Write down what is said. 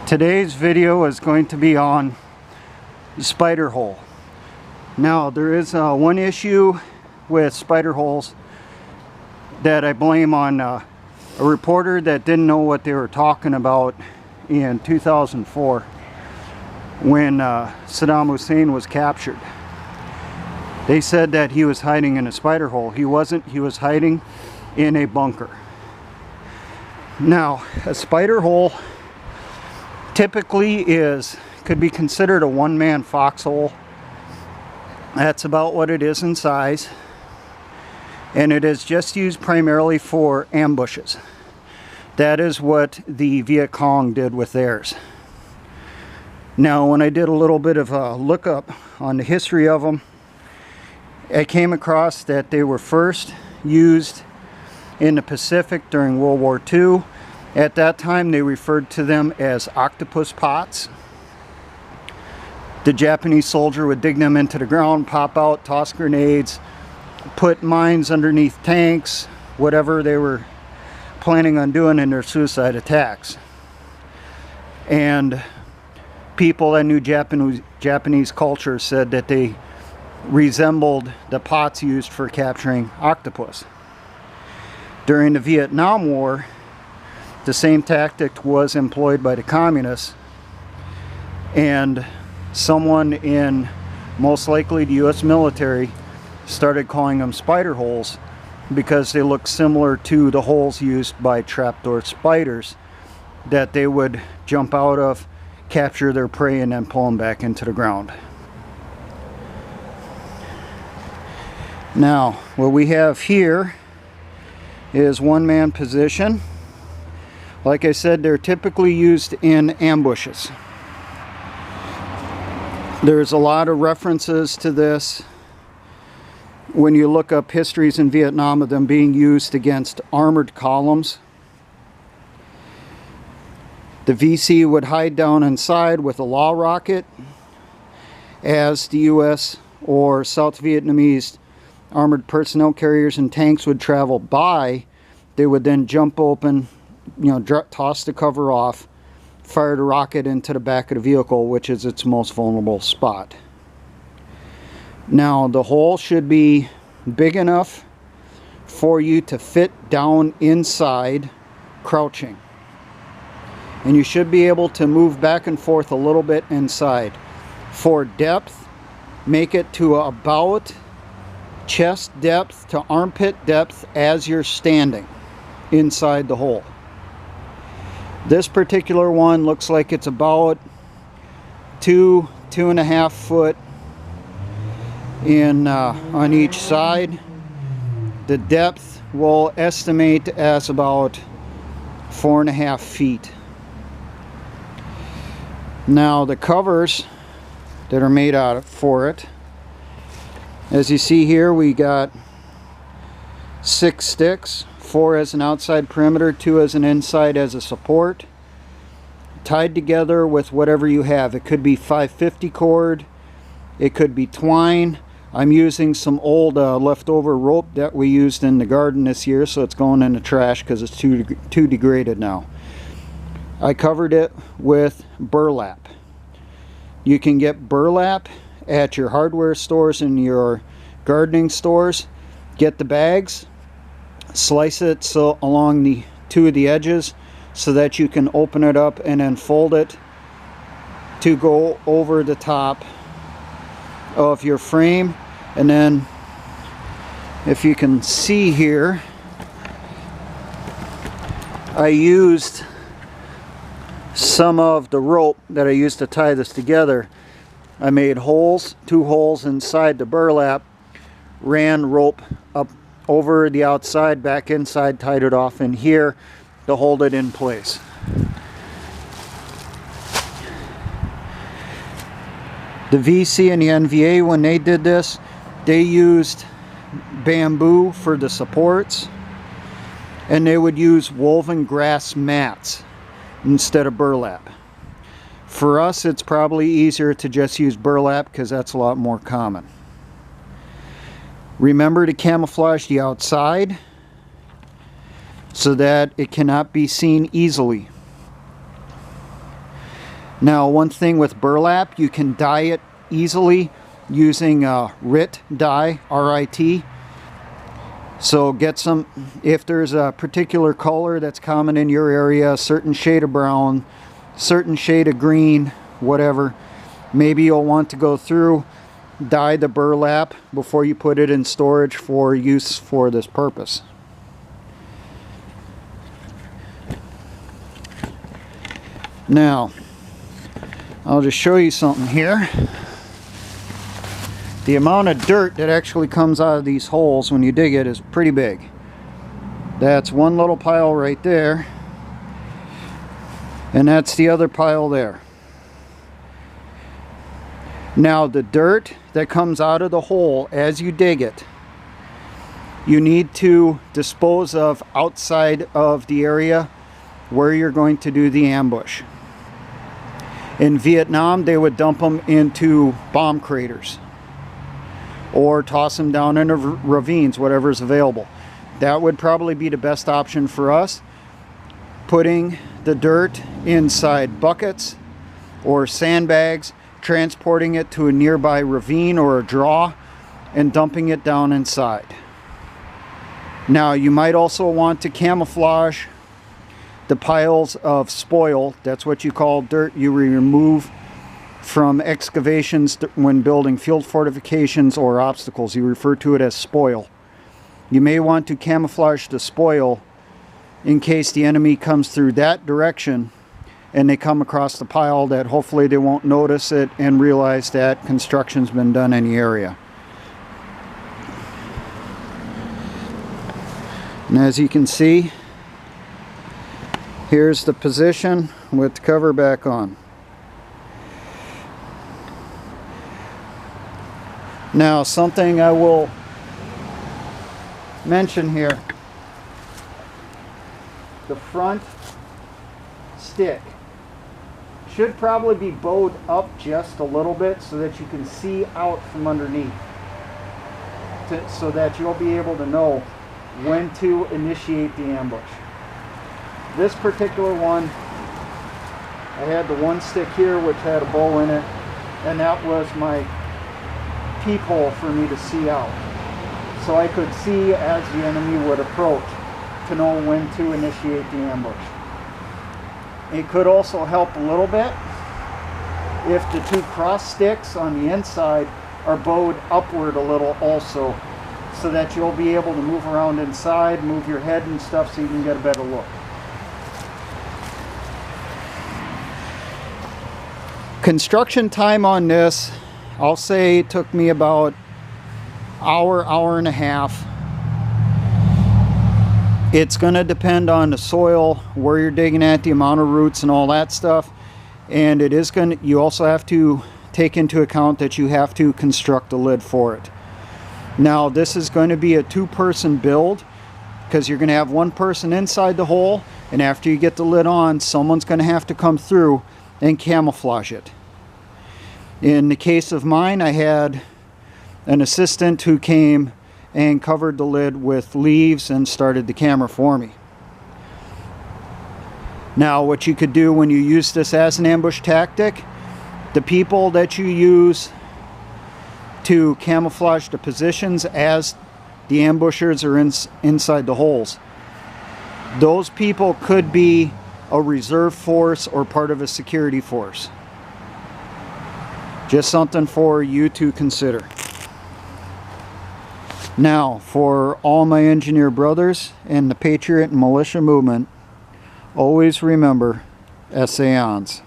Today's video is going to be on the spider hole. Now there is one issue with spider holes that I blame on a reporter that didn't know what they were talking about in 2004 when Saddam Hussein was captured. They said that he was hiding in a spider hole. He wasn't. He was hiding in a bunker. Now, a spider hole typically could be considered a one-man foxhole. That's about what it is in size, and it is just used primarily for ambushes. That is what the Viet Cong did with theirs. Now, when I did a little bit of a lookup on the history of them, I came across that they were first used in the Pacific during World War II. At that time, they referred to them as octopus pots. The Japanese soldier would dig them into the ground, pop out, toss grenades, put mines underneath tanks, whatever they were planning on doing in their suicide attacks. And people that knew Japanese culture said that they resembled the pots used for capturing octopus. During the Vietnam War, the same tactic was employed by the communists, and someone in, most likely, the US military started calling them spider holes because they look similar to the holes used by trapdoor spiders that they would jump out of, capture their prey, and then pull them back into the ground. Now, what we have here is one-man position. Like I said, they're typically used in ambushes. There's a lot of references to this when you look up histories in Vietnam of them being used against armored columns. The VC would hide down inside with a law rocket as the US or South Vietnamese armored personnel carriers and tanks would travel by. They would then jump open, toss the cover off, fire the rocket into the back of the vehicle, which is its most vulnerable spot. Now, the hole should be big enough for you to fit down inside crouching. And you should be able to move back and forth a little bit inside. For depth, make it to about chest depth to armpit depth as you're standing inside the hole. This particular one looks like it's about 2.5 foot in on each side. The depth will estimate as about 4.5 feet. Now, the covers that are made out for it, as you see here, we got 6 sticks, 4 as an outside perimeter, 2 as an inside as a support, tied together with whatever you have. It could be 550 cord, it could be twine. I'm using some old leftover rope that we used in the garden this year, so it's going in the trash because it's too degraded now. I covered it with burlap. You can get burlap at your hardware stores and your gardening stores. Get the bags, slice it so along the 2 of the edges so that you can open it up and then fold it to go over the top of your frame. And then, if you can see here, I used some of the rope that I used to tie this together. I made holes, 2 holes inside the burlap, ran rope up over the outside, back inside, tied it off in here to hold it in place. The VC and the NVA, when they did this, they used bamboo for the supports, and they would use woven grass mats instead of burlap. For us, it's probably easier to just use burlap because that's a lot more common. Remember to camouflage the outside so that it cannot be seen easily. Now, one thing with burlap, you can dye it easily using RIT dye, R-I-T. So get some, if there's a particular color that's common in your area, a certain shade of brown, certain shade of green, whatever, maybe you'll want to go through, dye the burlap before you put it in storage for use for this purpose. Now, I'll just show you something here. The amount of dirt that actually comes out of these holes when you dig it is pretty big. That's one little pile right there, and that's the other pile there. Now, the dirt that comes out of the hole as you dig it, you need to dispose of outside of the area where you're going to do the ambush. In Vietnam, they would dump them into bomb craters or toss them down into ravines, whatever is available. That would probably be the best option for us. Putting the dirt inside buckets or sandbags, transporting it to a nearby ravine or a draw, and dumping it down inside. Now, you might also want to camouflage the piles of spoil. That's what you call dirt you remove from excavations when building field fortifications or obstacles. You refer to it as spoil. You may want to camouflage the spoil in case the enemy comes through that direction and they come across the pile, that hopefully they won't notice it and realize that construction's been done in the area. And as you can see, here's the position with the cover back on. Now, something I will mention here. The front stick should probably be bowed up just a little bit so that you can see out from underneath, so that you'll be able to know when to initiate the ambush. This particular one, I had the one stick here which had a bow in it, and that was my peephole for me to see out. So I could see as the enemy would approach to know when to initiate the ambush. It could also help a little bit if the two cross sticks on the inside are bowed upward a little also, so that you'll be able to move around inside, move your head and stuff so you can get a better look. Construction time on this, I'll say it took me about hour and a half. It's going to depend on the soil, where you're digging at, the amount of roots and all that stuff. And it is going to, you also have to take into account that you have to construct a lid for it. Now, this is going to be a two-person build because you're going to have one person inside the hole, and after you get the lid on, someone's going to have to come through and camouflage it. In the case of mine, I had an assistant who came and covered the lid with leaves and started the camera for me. Now, what you could do when you use this as an ambush tactic, the people that you use to camouflage the positions as the ambushers are inside the holes, those people could be a reserve force or part of a security force. Just something for you to consider. Now, for all my engineer brothers and the Patriot and Militia movement, always remember, essayons.